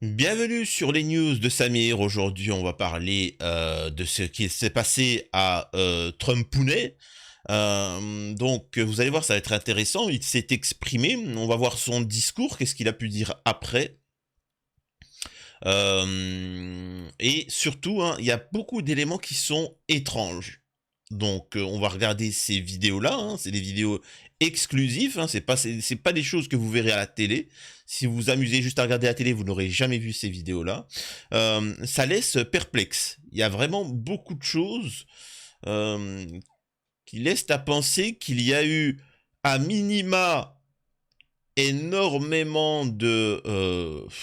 Bienvenue sur les news de Samir. Aujourd'hui, on va parler de ce qui s'est passé à Trumpounet. Donc, vous allez voir, ça va être intéressant. Il s'est exprimé. On va voir son discours. Qu'est-ce qu'il a pu dire après. Et surtout, hein, il y a beaucoup d'éléments qui sont étranges. Donc, on va regarder ces vidéos-là. Hein, c'est des vidéos exclusives. Hein, c'est pas des choses que vous verrez à la télé. Si vous vous amusez juste à regarder la télé, vous n'aurez jamais vu ces vidéos-là. Ça laisse perplexe. Il y a vraiment beaucoup de choses euh, qui laissent à penser qu'il y a eu à minima énormément de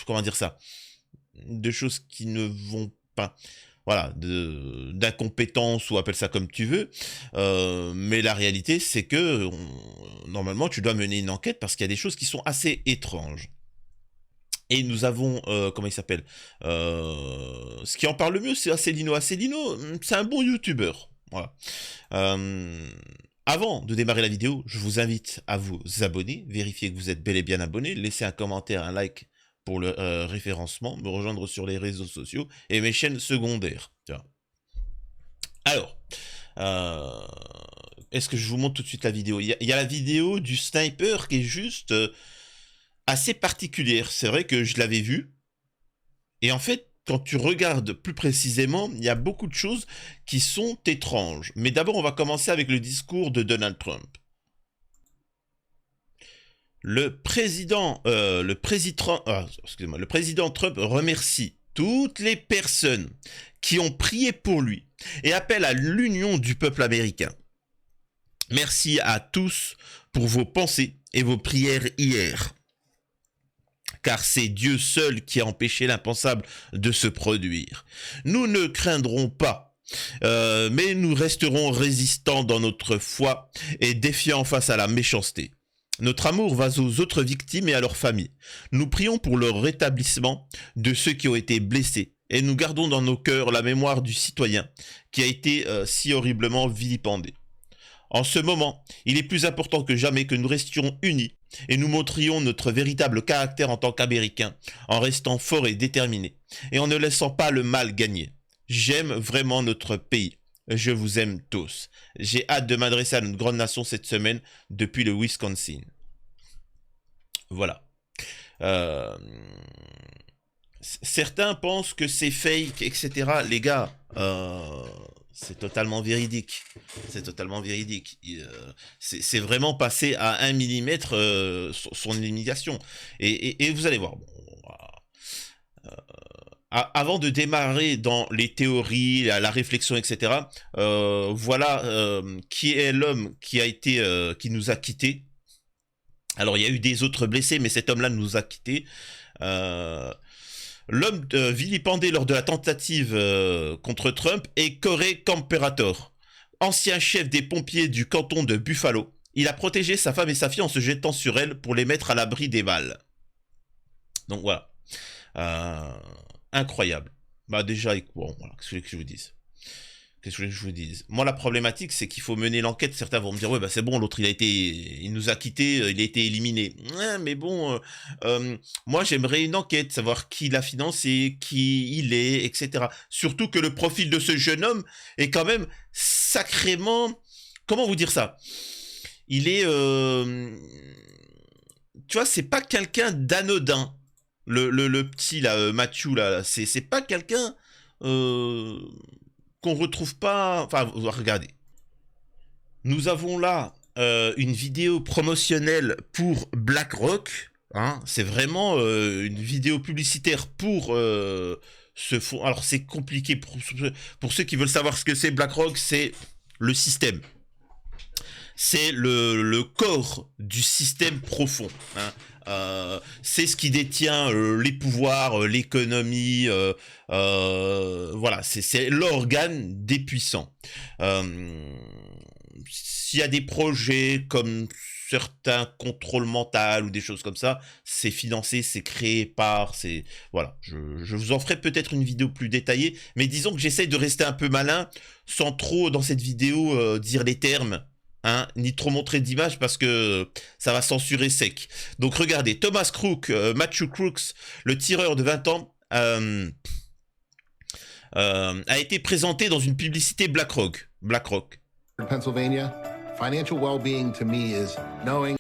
comment dire ça, de choses qui ne vont pas, voilà, d'incompétence, ou appelle ça comme tu veux. Mais la réalité, c'est que normalement, tu dois mener une enquête parce qu'il y a des choses qui sont assez étranges. Et nous avons, comment il s'appelle, ce qui en parle le mieux, c'est Asselineau. Asselineau, c'est un bon youtubeur. Voilà. Euh, Avant de démarrer la vidéo, je vous invite à vous abonner, vérifier que vous êtes bel et bien abonné, laisser un commentaire, un like pour le référencement, me rejoindre sur les réseaux sociaux et mes chaînes secondaires. Tiens. Alors, euh, est-ce que je vous montre tout de suite la vidéo? Il y a la vidéo du sniper qui est juste assez particulière. C'est vrai que je l'avais vue. Et en fait, quand tu regardes plus précisément, il y a beaucoup de choses qui sont étranges. Mais d'abord, on va commencer avec le discours de Donald Trump. Le président Trump remercie toutes les personnes qui ont prié pour lui et appelle à l'union du peuple américain. Merci à tous pour vos pensées et vos prières hier, car c'est Dieu seul qui a empêché l'impensable de se produire. Nous ne craindrons pas, mais nous resterons résistants dans notre foi et défiants face à la méchanceté. Notre amour va aux autres victimes et à leurs familles. Nous prions pour le rétablissement de ceux qui ont été blessés, et nous gardons dans nos cœurs la mémoire du citoyen qui a été si horriblement vilipendé. En ce moment, il est plus important que jamais que nous restions unis et nous montrions notre véritable caractère en tant qu'Américains, en restant forts et déterminés, et en ne laissant pas le mal gagner. J'aime vraiment notre pays. Je vous aime tous. J'ai hâte de m'adresser à notre grande nation cette semaine depuis le Wisconsin. Voilà. Euh, Certains pensent que c'est fake, etc. Les gars, c'est totalement véridique. C'est totalement véridique. C'est vraiment passé à 1 millimètre son élimination. Et vous allez voir. Bon, avant de démarrer dans les théories, la réflexion, etc., voilà qui est l'homme qui a été, qui nous a quittés. Alors, il y a eu des autres blessés, mais cet homme-là nous a quittés. Euh, L'homme vilipendé lors de la tentative contre Trump est Corey Comperator, ancien chef des pompiers du canton de Buffalo. Il a protégé sa femme et sa fille en se jetant sur elles pour les mettre à l'abri des balles. Donc voilà. Euh, Incroyable. Bah déjà, bon, voilà, qu'est-ce que je vous dise? Qu'est-ce que je vous dise? Moi, la problématique, c'est qu'il faut mener l'enquête. Certains vont me dire, ouais, bah c'est bon, l'autre, il nous a quittés, il a été éliminé. Ouais, mais bon, moi, j'aimerais une enquête, savoir qui l'a financé, qui il est, etc. Surtout que le profil de ce jeune homme est quand même sacrément, comment vous dire ça? Il est, tu vois, c'est pas quelqu'un d'anodin. Le petit là, Mathieu là, c'est pas quelqu'un euh, qu'on retrouve pas. Enfin, regardez. Nous avons là une vidéo promotionnelle pour BlackRock. Hein, c'est vraiment une vidéo publicitaire pour ce fonds. Alors c'est compliqué pour ceux qui veulent savoir ce que c'est BlackRock, c'est le système. C'est le corps du système profond. Hein. C'est ce qui détient les pouvoirs, l'économie, voilà, c'est l'organe des puissants. S'il y a des projets comme certains contrôles mental ou des choses comme ça, c'est financé, c'est créé par, c'est voilà. Je vous en ferai peut-être une vidéo plus détaillée, mais disons que j'essaye de rester un peu malin, sans trop dans cette vidéo dire les termes hein, ni trop montrer d'image parce que ça va censurer sec. Donc regardez, Thomas Crook, Matthew Crooks, le tireur de 20 ans, a été présenté dans une publicité BlackRock. Pennsylvania, financial well-being to me is knowing.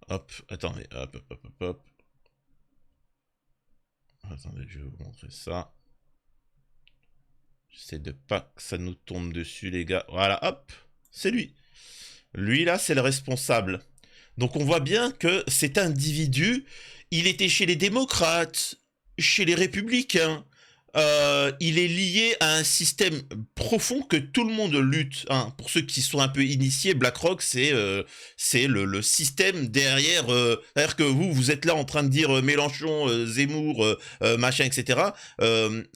Hop, attendez, hop. Attendez, je vais vous montrer ça. J'essaie de pas que ça nous tombe dessus, les gars. Voilà, hop, c'est lui. Lui, là, c'est le responsable. Donc, on voit bien que cet individu, il était chez les démocrates, chez les républicains. Il est lié à un système profond que tout le monde lutte. Hein. Pour ceux qui sont un peu initiés, BlackRock, c'est le système derrière. C'est-à-dire que vous êtes là en train de dire Mélenchon, Zemmour, machin, etc.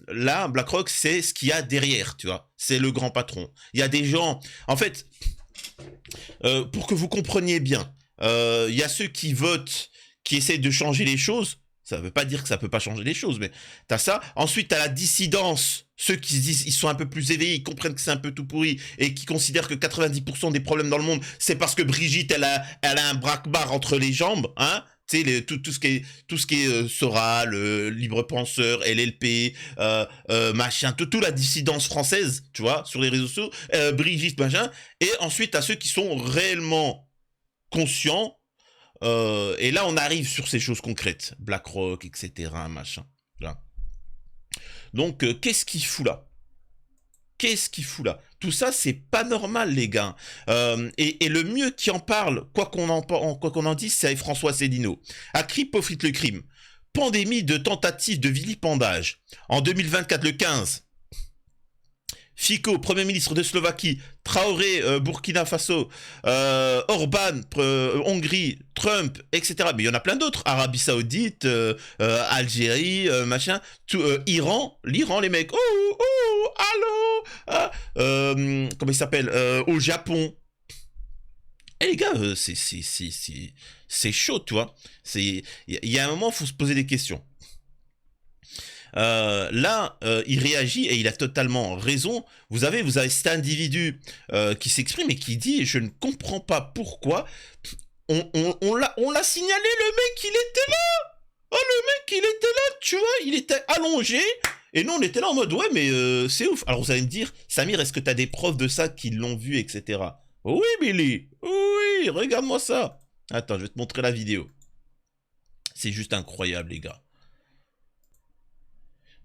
Là, BlackRock, c'est ce qu'il y a derrière, tu vois. C'est le grand patron. Il y a des gens... En fait, pour que vous compreniez bien, il y a ceux qui votent, qui essayent de changer les choses. Ça veut pas dire que ça peut pas changer les choses, mais t'as ça. Ensuite, t'as la dissidence. Ceux qui se disent, ils sont un peu plus éveillés, ils comprennent que c'est un peu tout pourri et qui considèrent que 90% des problèmes dans le monde, c'est parce que Brigitte, elle a un braque-barre entre les jambes, hein. Tu sais, tout ce qui est Soral, Libre Penseur, LLP, machin, tout la dissidence française, tu vois, sur les réseaux sociaux, Brigitte, machin. Et ensuite, t'as ceux qui sont réellement conscients. Et là, on arrive sur ces choses concrètes. BlackRock, etc., machin. Là. Donc, qu'est-ce qu'il fout là? Qu'est-ce qu'il fout là? Tout ça, c'est pas normal, les gars. Et le mieux qui en parle, quoi qu'on en dise, c'est François Asselineau. À qui profite le crime? Pandémie de tentatives de vilipendage. En 2024, le 15... Fico, Premier ministre de Slovaquie, Traoré, Burkina Faso, Orban, Hongrie, Trump, etc. Mais il y en a plein d'autres. Arabie Saoudite, Algérie, machin, Iran, l'Iran, les mecs. Oh, allô, comment il s'appelle, au Japon. Eh les gars, c'est chaud, tu vois. Il y a un moment, il faut se poser des questions. Là, il réagit et il a totalement raison. Vous avez cet individu qui s'exprime et qui dit: je ne comprends pas pourquoi on l'a signalé, le mec, il était là. Oh, le mec, il était là, tu vois, il était allongé. Et nous, on était là en mode: ouais, mais c'est ouf. Alors, vous allez me dire: Samir, est-ce que tu as des preuves de ça qui l'ont vu, etc. Oui, Billy. Oui, regarde-moi ça. Attends, je vais te montrer la vidéo. C'est juste incroyable, les gars.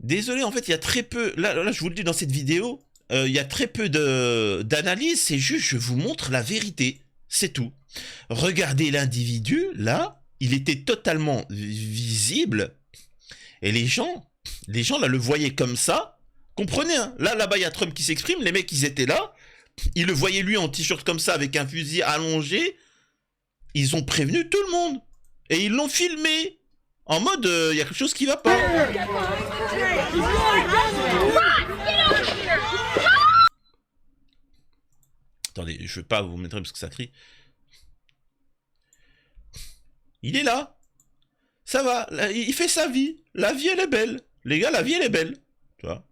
Désolé, en fait, il y a très peu... Là, je vous le dis dans cette vidéo, il y a très peu d'analyse, c'est juste, je vous montre la vérité. C'est tout. Regardez l'individu, là, il était totalement visible. Et les gens, là, le voyaient comme ça. Comprenez, hein, là-bas, il y a Trump qui s'exprime, les mecs, ils étaient là. Ils le voyaient, lui, en t-shirt comme ça, avec un fusil allongé. Ils ont prévenu tout le monde. Et ils l'ont filmé. En mode, y a quelque chose qui va pas. Attendez, je vais pas vous mettre parce que ça crie. Il est là. Ça va, il fait sa vie. La vie, elle est belle. Les gars, la vie, elle est belle. Tu vois.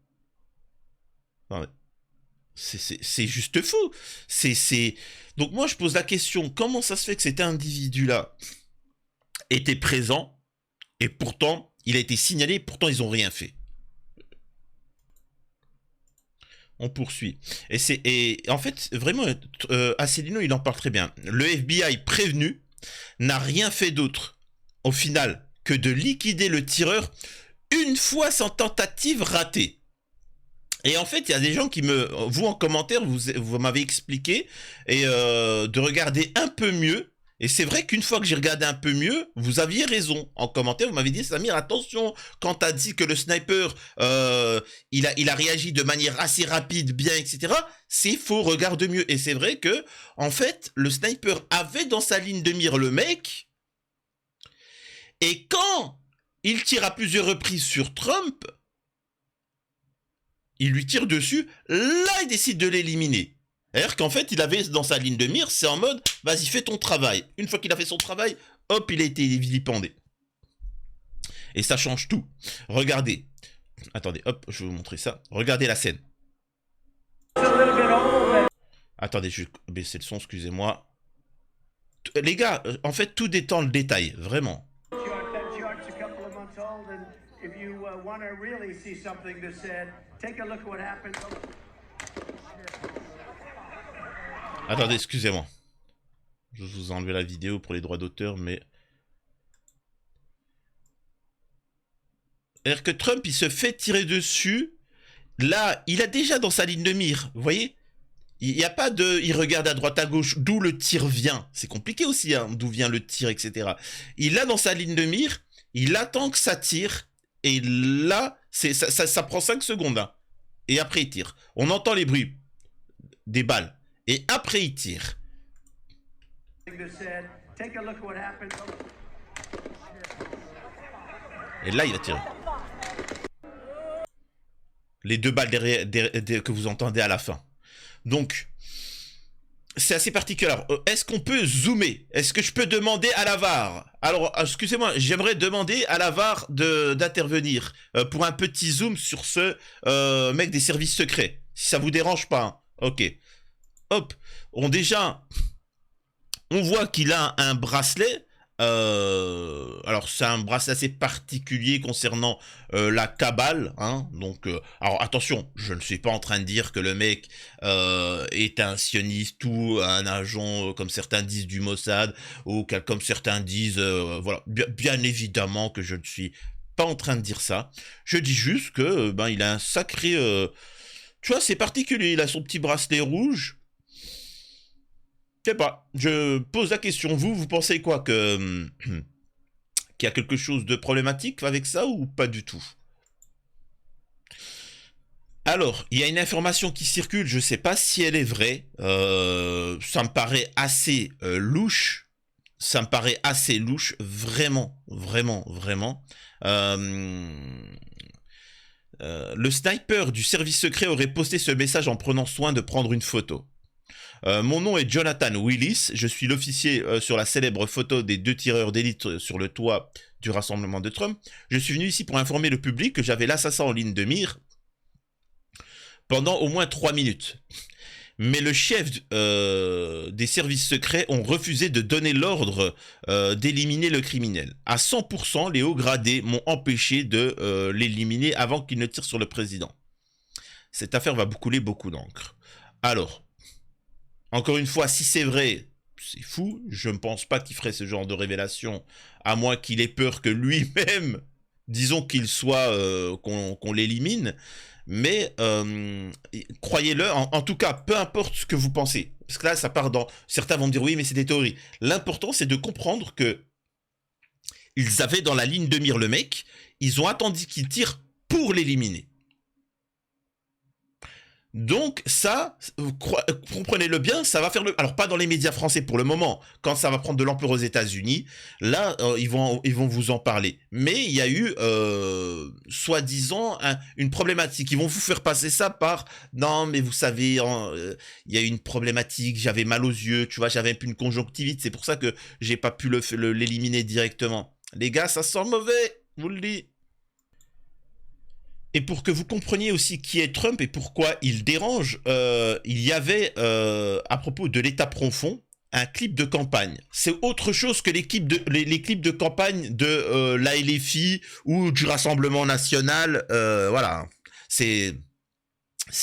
C'est juste fou. Donc moi, je pose la question, comment ça se fait que cet individu-là était présent et pourtant, il a été signalé, pourtant, ils n'ont rien fait. On poursuit. Et en fait, vraiment, Asselineau, il en parle très bien. Le FBI prévenu n'a rien fait d'autre, au final, que de liquider le tireur une fois sans tentative ratée. Et en fait, il y a des gens qui vous en commentaire, vous m'avez expliqué, et de regarder un peu mieux. Et c'est vrai qu'une fois que j'ai regardé un peu mieux, vous aviez raison. En commentaire, vous m'avez dit: Samir, attention, quand t'as dit que le sniper, il a réagi de manière assez rapide, bien, etc. C'est faux, regarde mieux. Et c'est vrai que, en fait, le sniper avait dans sa ligne de mire le mec. Et quand il tire à plusieurs reprises sur Trump, il lui tire dessus. Là, il décide de l'éliminer. C'est-à-dire qu'en fait, il avait dans sa ligne de mire, c'est en mode: vas-y, fais ton travail. Une fois qu'il a fait son travail, hop, il a été vilipendé. Et ça change tout. Regardez. Attendez, hop, je vais vous montrer ça. Regardez la scène. Attendez, je vais baisser le son, excusez-moi. les gars, en fait, tout dépend le détail, vraiment. That chart's a couple of months old, and if you want to really see something that's said, take a look at what happened. Attendez, excusez-moi. Je vous ai enlevé la vidéo pour les droits d'auteur, mais... C'est-à-dire que Trump, il se fait tirer dessus. Là, il a déjà dans sa ligne de mire, vous voyez? Il n'y a pas de... Il regarde à droite, à gauche, d'où le tir vient. C'est compliqué aussi, hein, d'où vient le tir, etc. Il a dans sa ligne de mire, il attend que ça tire, et là, ça prend 5 secondes. Hein, et après, il tire. On entend les bruits des balles. Et après, il tire. Et là, il a tiré. Les 2 balles que vous entendez à la fin. Donc, c'est assez particulier. Alors, est-ce qu'on peut zoomer? Est-ce que je peux demander à la VAR? Alors, excusez-moi, j'aimerais demander à la VAR d'intervenir pour un petit zoom sur ce mec des services secrets. Si ça vous dérange pas. Hein. Ok. Hop. On voit qu'il a un bracelet. Alors c'est un bracelet assez particulier concernant la cabale, hein, donc alors attention, je ne suis pas en train de dire que le mec est un sioniste ou un agent comme certains disent du Mossad ou comme certains disent voilà, bien évidemment que je ne suis pas en train de dire ça. Je dis juste que ben il a un sacré tu vois, c'est particulier, il a son petit bracelet rouge. Je sais pas, je pose la question, vous pensez quoi que qu'il y a quelque chose de problématique avec ça ou pas du tout? Alors, il y a une information qui circule, je sais pas si elle est vraie, ça me paraît assez louche, ça me paraît assez louche, vraiment, vraiment, vraiment. Le sniper du service secret aurait posté ce message en prenant soin de prendre une photo. Mon nom est Jonathan Willis, je suis l'officier sur la célèbre photo des 2 tireurs d'élite sur le toit du rassemblement de Trump. Je suis venu ici pour informer le public que j'avais l'assassin en ligne de mire pendant au moins 3 minutes. Mais le chef des services secrets ont refusé de donner l'ordre d'éliminer le criminel. À 100%, les hauts gradés m'ont empêché de l'éliminer avant qu'il ne tire sur le président. Cette affaire va couler beaucoup d'encre. Alors... Encore une fois, si c'est vrai, c'est fou. Je ne pense pas qu'il ferait ce genre de révélation, à moins qu'il ait peur que lui-même, disons qu'il soit, qu'on l'élimine. Mais croyez-le, en tout cas, peu importe ce que vous pensez. Parce que là, ça part dans... Certains vont me dire, oui, mais c'est des théories. L'important, c'est de comprendre que ils avaient dans la ligne de mire le mec, ils ont attendu qu'il tire pour l'éliminer. Donc ça, comprenez-le bien, ça va faire le... Alors pas dans les médias français pour le moment, quand ça va prendre de l'ampleur aux États-Unis, là ils vont vous en parler. Mais il y a eu, soi-disant, une problématique. Ils vont vous faire passer ça par, non mais vous savez, il y a eu une problématique, j'avais mal aux yeux, tu vois, j'avais un peu une conjonctivite, c'est pour ça que j'ai pas pu l'éliminer directement. Les gars, ça sent mauvais, vous le dis. Et pour que vous compreniez aussi qui est Trump et pourquoi il dérange, il y avait, à propos de l'État profond, un clip de campagne. C'est autre chose que les clips de campagne de la LFI ou du Rassemblement National. Voilà, c'est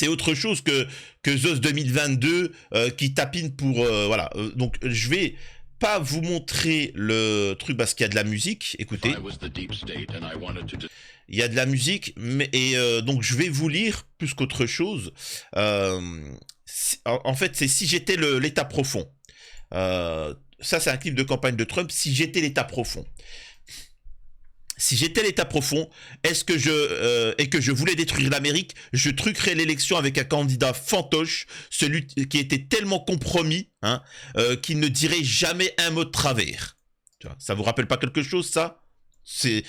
autre chose que ZOS 2022 qui tapine pour... voilà, donc je vais... pas vous montrer le truc parce qu'il y a de la musique, écoutez. Il y a de la musique, donc je vais vous lire plus qu'autre chose. En fait, c'est si j'étais l'État profond. Ça, c'est un clip de campagne de Trump. Si j'étais l'État profond. Si j'étais l'État profond, et que je voulais détruire l'Amérique, je truquerais l'élection avec un candidat fantoche, celui qui était tellement compromis, hein, qu'il ne dirait jamais un mot de travers. Tu vois, ça vous rappelle pas quelque chose, ça? C'est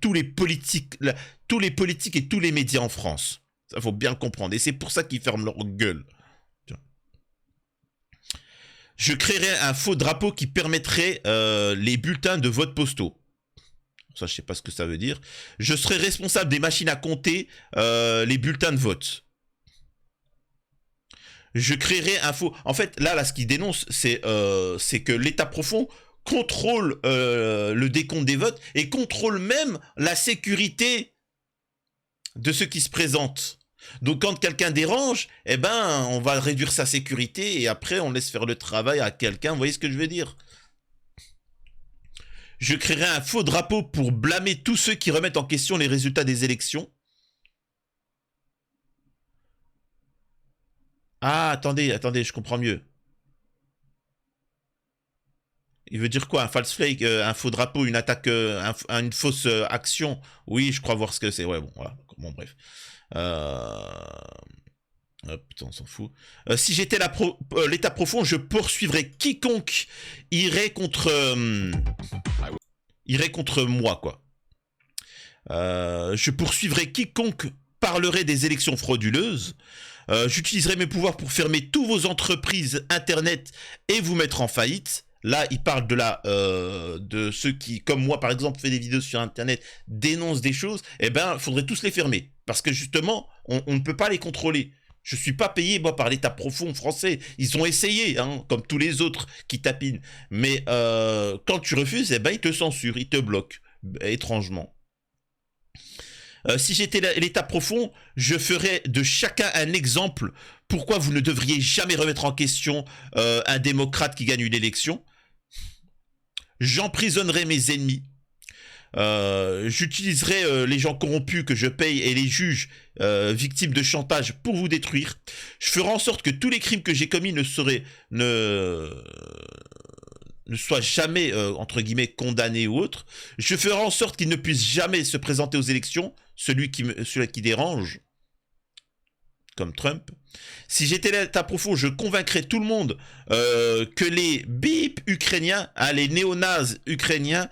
tous les politiques et tous les médias en France. Ça faut bien le comprendre. Et c'est pour ça qu'ils ferment leur gueule. Je créerais un faux drapeau qui permettrait les bulletins de vote postaux. Ça, je sais pas ce que ça veut dire. Je serai responsable des machines à compter les bulletins de vote. je créerai un faux... En fait, là ce qu'il dénonce, c'est que l'État profond contrôle le décompte des votes et contrôle même la sécurité de ceux qui se présentent. Donc quand quelqu'un dérange, eh ben on va réduire sa sécurité et après on laisse faire le travail à quelqu'un. Vous voyez ce que je veux dire? Je créerai un faux drapeau pour blâmer tous ceux qui remettent en question les résultats des élections. Ah, attendez, je comprends mieux. Il veut dire quoi? Un false flag, un faux drapeau, une attaque, une fausse action? Oui, je crois voir ce que c'est. Ouais, bon, voilà. Bon, bref. Putain, on s'en fout. Si j'étais l'État profond, je poursuivrais quiconque irait contre moi, quoi. Je poursuivrais quiconque parlerait des élections frauduleuses. J'utiliserai mes pouvoirs pour fermer toutes vos entreprises internet et vous mettre en faillite. Là, il parle de ceux qui, comme moi par exemple, fait des vidéos sur internet, dénoncent des choses. Eh ben, il faudrait tous les fermer parce que justement, on ne peut pas les contrôler. Je suis pas payé moi par l'État profond français. Ils ont essayé, hein, comme tous les autres qui tapinent. Mais quand tu refuses, eh ben ils te censurent, ils te bloquent étrangement. Si j'étais l'État profond, je ferais de chacun un exemple. Pourquoi vous ne devriez jamais remettre en question un démocrate qui gagne une élection? J'emprisonnerai mes ennemis. J'utiliserai les gens corrompus que je paye et les juges victimes de chantage pour vous détruire. Je ferai en sorte que tous les crimes que j'ai commis ne soient jamais, entre guillemets, condamnés ou autres. Je ferai en sorte qu'ils ne puissent jamais se présenter aux élections, celui qui dérange, comme Trump. Si j'étais l'État profond, je convaincrais tout le monde que les bip ukrainiens, les néo-nazis ukrainiens,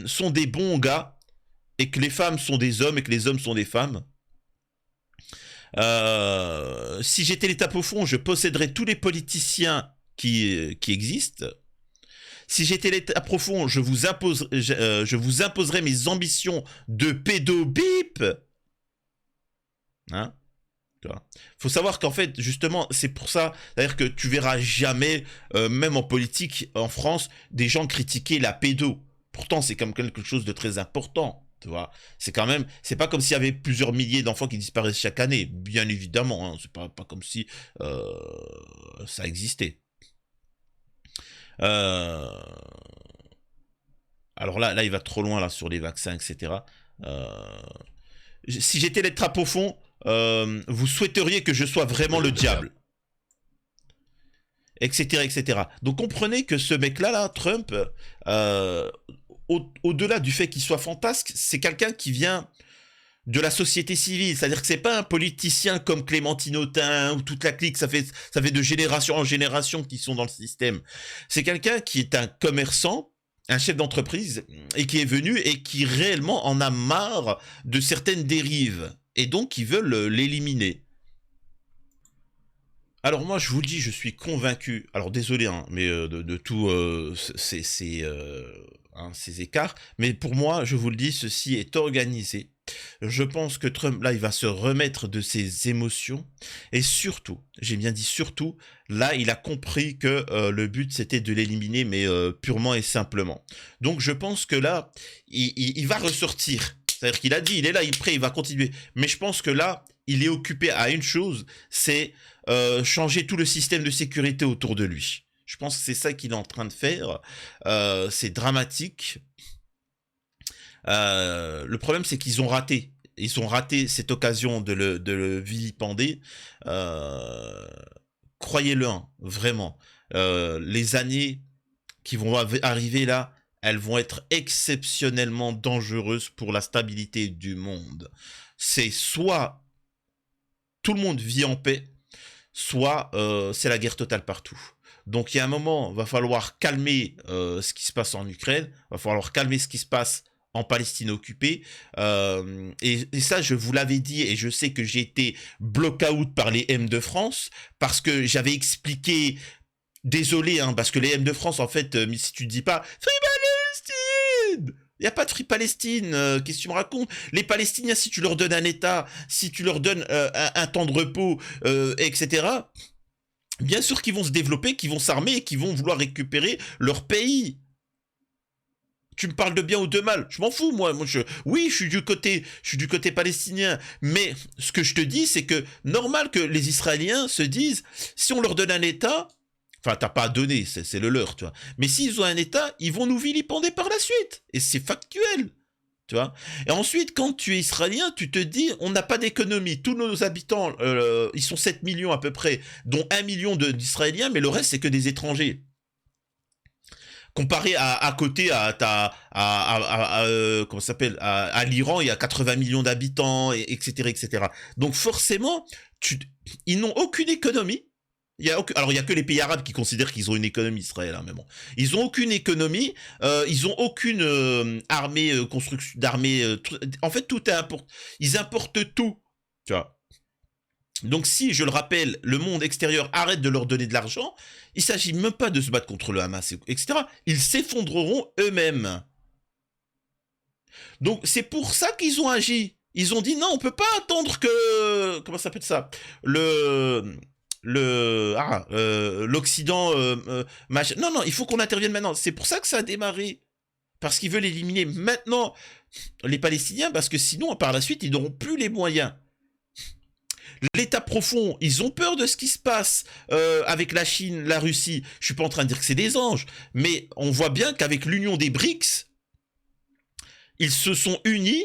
sont des bons gars, et que les femmes sont des hommes, et que les hommes sont des femmes. Si j'étais l'État profond, je posséderais tous les politiciens qui existent. Si j'étais l'État profond, je vous imposerais mes ambitions de pédo-bip. Hein? Faut savoir qu'en fait, justement, c'est pour ça, c'est-à-dire que tu verras jamais, même en politique, en France, des gens critiquer la pédo. Pourtant, c'est comme quelque chose de très important, tu vois. C'est quand même, c'est pas comme s'il y avait plusieurs milliers d'enfants qui disparaissent chaque année, bien évidemment. Hein, c'est pas comme si ça existait. Alors là, il va trop loin là sur les vaccins, etc. Si j'étais l'État profond, vous souhaiteriez que je sois vraiment le diable, etc., etc. Donc comprenez que ce mec-là, Trump, au-delà du fait qu'il soit fantasque, c'est quelqu'un qui vient de la société civile, c'est-à-dire que c'est pas un politicien comme Clémentine Autain ou toute la clique, ça fait de génération en génération qu'ils sont dans le système. C'est quelqu'un qui est un commerçant, un chef d'entreprise, et qui est venu et qui réellement en a marre de certaines dérives, et donc ils veulent l'éliminer. Alors moi je vous le dis, je suis convaincu, alors désolé, hein, mais de tous ces écarts, mais pour moi, je vous le dis, ceci est organisé. Je pense que Trump, là, il va se remettre de ses émotions. Et surtout, j'ai bien dit surtout, là, il a compris que le but, c'était de l'éliminer, mais purement et simplement. Donc, je pense que là, il va ressortir. C'est-à-dire qu'il a dit, il est là, il est prêt, il va continuer. Mais je pense que là, il est occupé à une chose, c'est changer tout le système de sécurité autour de lui. Je pense que c'est ça qu'il est en train de faire. C'est dramatique. Le problème, c'est qu'ils ont raté. Ils ont raté cette occasion de le vilipender. Croyez-le, hein, vraiment. Les années qui vont arriver là, elles vont être exceptionnellement dangereuses pour la stabilité du monde. C'est soit tout le monde vit en paix, soit c'est la guerre totale partout. Donc il y a un moment, il va falloir calmer ce qui se passe en Ukraine, il va falloir calmer ce qui se passe en Palestine occupée, et ça je vous l'avais dit, et je sais que j'ai été block-out par les M de France, parce que j'avais expliqué, désolé, hein, parce que les M de France, en fait, si tu ne dis pas « Free Palestine !» il n'y a pas de Free Palestine, qu'est-ce que tu me racontes? Les Palestiniens, si tu leur donnes un État, si tu leur donnes un temps de repos, etc., Bien sûr qu'ils vont se développer, qu'ils vont s'armer et qu'ils vont vouloir récupérer leur pays. Tu me parles de bien ou de mal, je m'en fous, moi. Oui, je suis du côté palestinien. Mais ce que je te dis, c'est que normal que les Israéliens se disent, si on leur donne un État, enfin, t'as pas à donner, c'est le leur, tu vois. Mais s'ils ont un État, ils vont nous vilipender par la suite. Et c'est factuel. Tu vois. Et ensuite, quand tu es israélien, tu te dis, on n'a pas d'économie. Tous nos habitants, ils sont 7 millions à peu près, dont 1 million d'Israéliens, mais le reste, c'est que des étrangers. Comparé à côté comment ça s'appelle, à l'Iran, il y a 80 millions d'habitants, etc., etc. Donc forcément, ils n'ont aucune économie. Alors il y a que les pays arabes qui considèrent qu'ils ont une économie, Israël, hein, mais bon, ils ont aucune économie, ils ont aucune armée, construction d'armée. En fait, tout est importé. Ils importent tout, tu vois. Donc si, je le rappelle, le monde extérieur arrête de leur donner de l'argent, il s'agit même pas de se battre contre le Hamas, etc. Ils s'effondreront eux-mêmes. Donc c'est pour ça qu'ils ont agi. Ils ont dit non, on peut pas attendre que... Comment ça s'appelle ça? L'Occident... non, non, il faut qu'on intervienne maintenant. C'est pour ça que ça a démarré. Parce qu'ils veulent éliminer maintenant les Palestiniens, parce que sinon, par la suite, ils n'auront plus les moyens. L'État profond, ils ont peur de ce qui se passe avec la Chine, la Russie. Je suis pas en train de dire que c'est des anges, mais on voit bien qu'avec l'union des BRICS, ils se sont unis,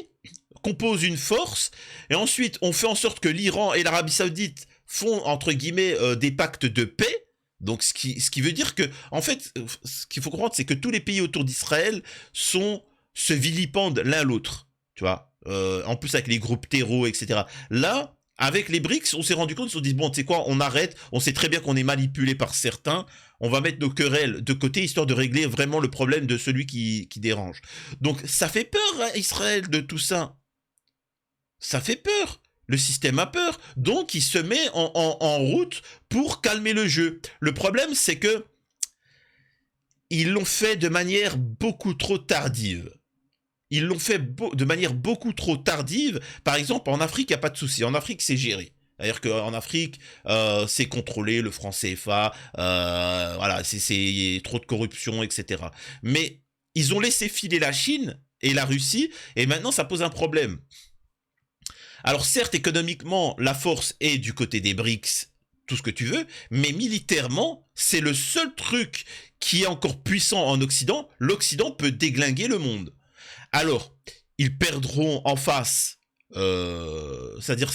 composent une force, et ensuite on fait en sorte que l'Iran et l'Arabie Saoudite font entre guillemets des pactes de paix. Donc ce qui veut dire que, en fait, ce qu'il faut comprendre, c'est que tous les pays autour d'Israël se vilipendent l'un l'autre, tu vois. En plus avec les groupes terreaux, etc. Là, avec les BRICS, on s'est rendu compte, on s'est dit, bon, tu sais quoi, on arrête, on sait très bien qu'on est manipulé par certains, on va mettre nos querelles de côté, histoire de régler vraiment le problème de celui qui dérange. Donc, ça fait peur, hein, Israël, de tout ça. Ça fait peur. Le système a peur. Donc, il se met en route pour calmer le jeu. Le problème, c'est que ils l'ont fait de manière beaucoup trop tardive. Ils l'ont fait de manière beaucoup trop tardive. Par exemple, en Afrique, il n'y a pas de souci. En Afrique, c'est géré. C'est-à-dire qu'en Afrique, c'est contrôlé, le franc CFA, voilà, c'est trop de corruption, etc. Mais ils ont laissé filer la Chine et la Russie, et maintenant, ça pose un problème. Alors certes, économiquement, la force est du côté des BRICS, tout ce que tu veux, mais militairement, c'est le seul truc qui est encore puissant en Occident. L'Occident peut déglinguer le monde. Alors, ils perdront en face, c'est-à-dire,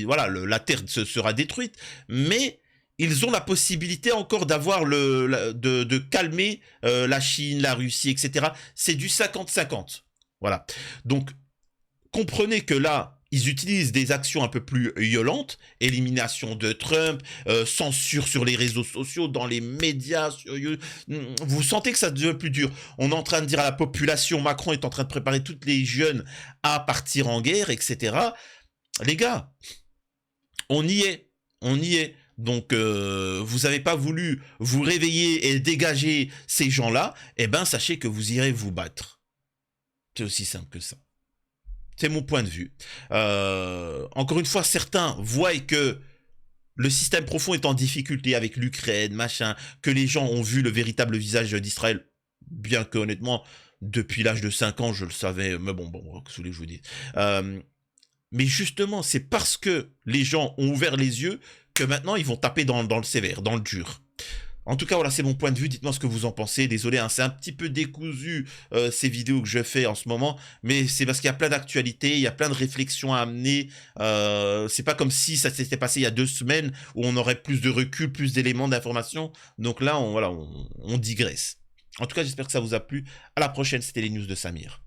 voilà, la Terre sera détruite, mais ils ont la possibilité encore d'avoir de calmer la Chine, la Russie, etc. C'est du 50-50. Voilà. Donc, comprenez que là, ils utilisent des actions un peu plus violentes, élimination de Trump, censure sur les réseaux sociaux, dans les médias. Vous sentez que ça devient plus dur. On est en train de dire à la population, Macron est en train de préparer tous les jeunes à partir en guerre, etc. Les gars, on y est. On y est. Donc, vous n'avez pas voulu vous réveiller et dégager ces gens-là, eh ben, sachez que vous irez vous battre. C'est aussi simple que ça. C'est mon point de vue. Encore une fois, certains voient que le système profond est en difficulté avec l'Ukraine, machin, que les gens ont vu le véritable visage d'Israël, bien que honnêtement, depuis l'âge de 5 ans, je le savais, mais bon, que voulez que je vous dise. Mais justement, c'est parce que les gens ont ouvert les yeux que maintenant, ils vont taper dans le sévère, dans le dur. En tout cas, voilà, c'est mon point de vue. Dites-moi ce que vous en pensez. Désolé, hein, c'est un petit peu décousu ces vidéos que je fais en ce moment, mais c'est parce qu'il y a plein d'actualités, il y a plein de réflexions à amener. C'est pas comme si ça s'était passé il y a 2 semaines où on aurait plus de recul, plus d'éléments d'information. Donc là, on digresse. En tout cas, j'espère que ça vous a plu. À la prochaine, c'était les news de Samir.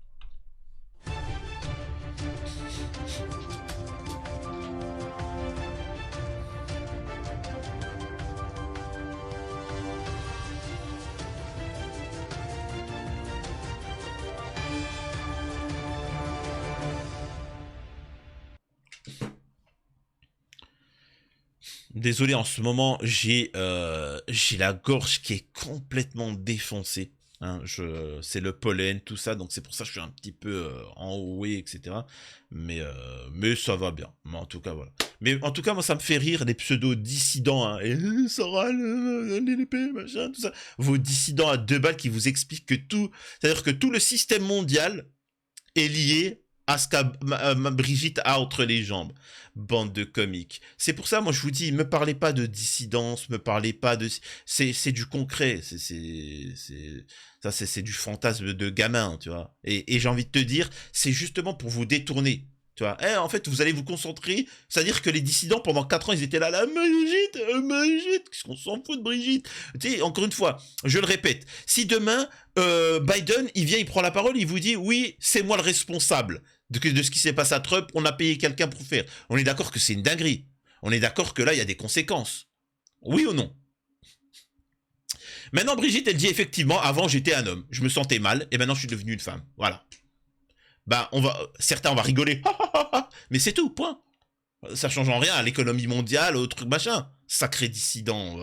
Désolé, en ce moment, j'ai la gorge qui est complètement défoncée. Hein, c'est le pollen, tout ça, donc c'est pour ça que je suis un petit peu enroué, etc. Mais ça va bien. Mais en tout cas, voilà. Mais en tout cas, moi, ça me fait rire, les pseudo-dissidents, hein. Et Soral, l'épée, machin, tout ça. Vos dissidents à 2 balles qui vous expliquent que tout... C'est-à-dire que tout le système mondial est lié à ce qu'a Brigitte a entre les jambes. Bande de comiques. C'est pour ça, moi, je vous dis, me parlez pas de dissidence, me parlez pas de... C'est du concret. C'est du fantasme de gamin, tu vois. Et j'ai envie de te dire, c'est justement pour vous détourner. Tu vois, en fait, vous allez vous concentrer. C'est-à-dire que les dissidents, pendant 4 ans, ils étaient là, Brigitte, qu'est-ce qu'on s'en fout de Brigitte? Tu sais, encore une fois, je le répète, si demain, Biden, il vient, il prend la parole, il vous dit, oui, c'est moi le responsable de ce qui s'est passé à Trump, on a payé quelqu'un pour faire. On est d'accord que c'est une dinguerie. On est d'accord que là, il y a des conséquences. Oui ou non? Maintenant, Brigitte, elle dit effectivement, avant, j'étais un homme. Je me sentais mal, et maintenant, je suis devenue une femme. Voilà. Bah, certains, on va rigoler. Mais c'est tout, point. Ça change en rien à l'économie mondiale, au truc machin. Sacré dissident.